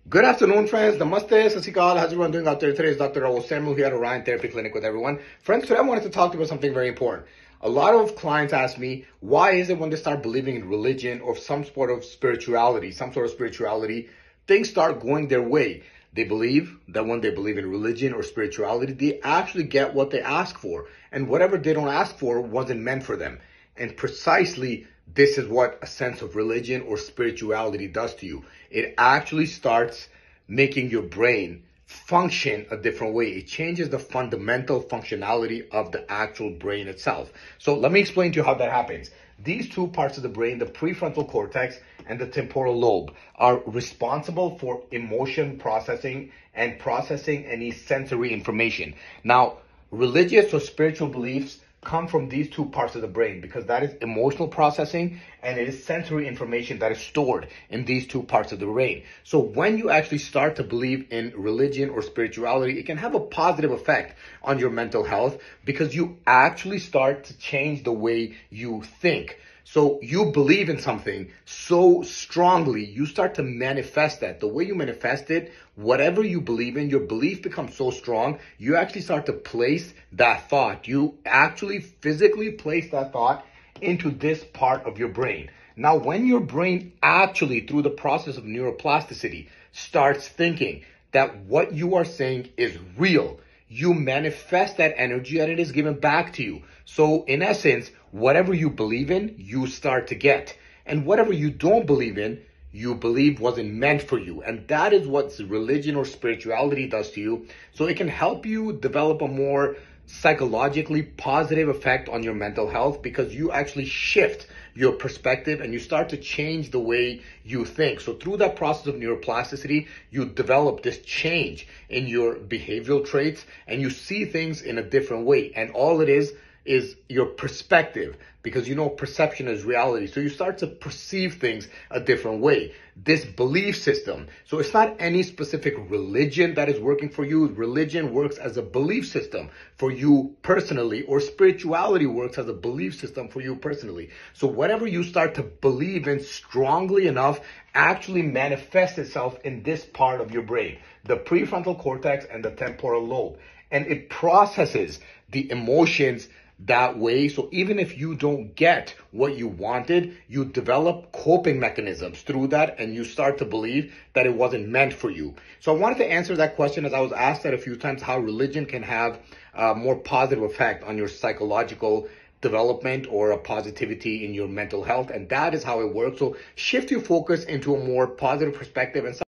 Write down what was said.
Good afternoon, friends. Namaste, Sasikal. How's everyone doing out there? Today is Dr. Raul Samuel here at Orion Therapy Clinic with everyone. Friends, today I wanted to talk to you about something very important. A lot of clients ask me, why is it when they start believing in religion or some sort of spirituality, things start going their way? They believe that when they believe in religion or spirituality, they actually get what they ask for. And whatever they don't ask for wasn't meant for them. And precisely this is what a sense of religion or spirituality does to you. It actually starts making your brain function a different way. It changes the fundamental functionality of the actual brain itself. So let me explain to you how that happens. These two parts of the brain, the prefrontal cortex and the temporal lobe, are responsible for emotion processing and processing any sensory information. Now, religious or spiritual beliefs come from these two parts of the brain because that is emotional processing and it is sensory information that is stored in these two parts of the brain. So when you actually start to believe in religion or spirituality, it can have a positive effect on your mental health because you actually start to change the way you think. So you believe in something so strongly, you start to manifest that. The way you manifest it, whatever you believe in, your belief becomes so strong, you actually start to place that thought. You actually physically place that thought into this part of your brain. Now, when your brain actually, through the process of neuroplasticity, starts thinking that what you are saying is real, you manifest that energy and it is given back to you. So in essence, whatever you believe in, you start to get. And whatever you don't believe in, you believe wasn't meant for you. And that is what religion or spirituality does to you. So it can help you develop a more psychologically positive effect on your mental health because you actually shift your perspective and you start to change the way you think. So through that process of neuroplasticity, you develop this change in your behavioral traits and you see things in a different way. And all it is your perspective, because you know perception is reality. So you start to perceive things a different way. This belief system. So it's not any specific religion that is working for you. Religion works as a belief system for you personally, or spirituality works as a belief system for you personally. So whatever you start to believe in strongly enough actually manifests itself in this part of your brain, the prefrontal cortex and the temporal lobe. And it processes the emotions that way. So even if you don't get what you wanted, you develop coping mechanisms through that and you start to believe that it wasn't meant for you. So I wanted to answer that question as I was asked that a few times, how religion can have a more positive effect on your psychological development or a positivity in your mental health. And that is how it works. So shift your focus into a more positive perspective and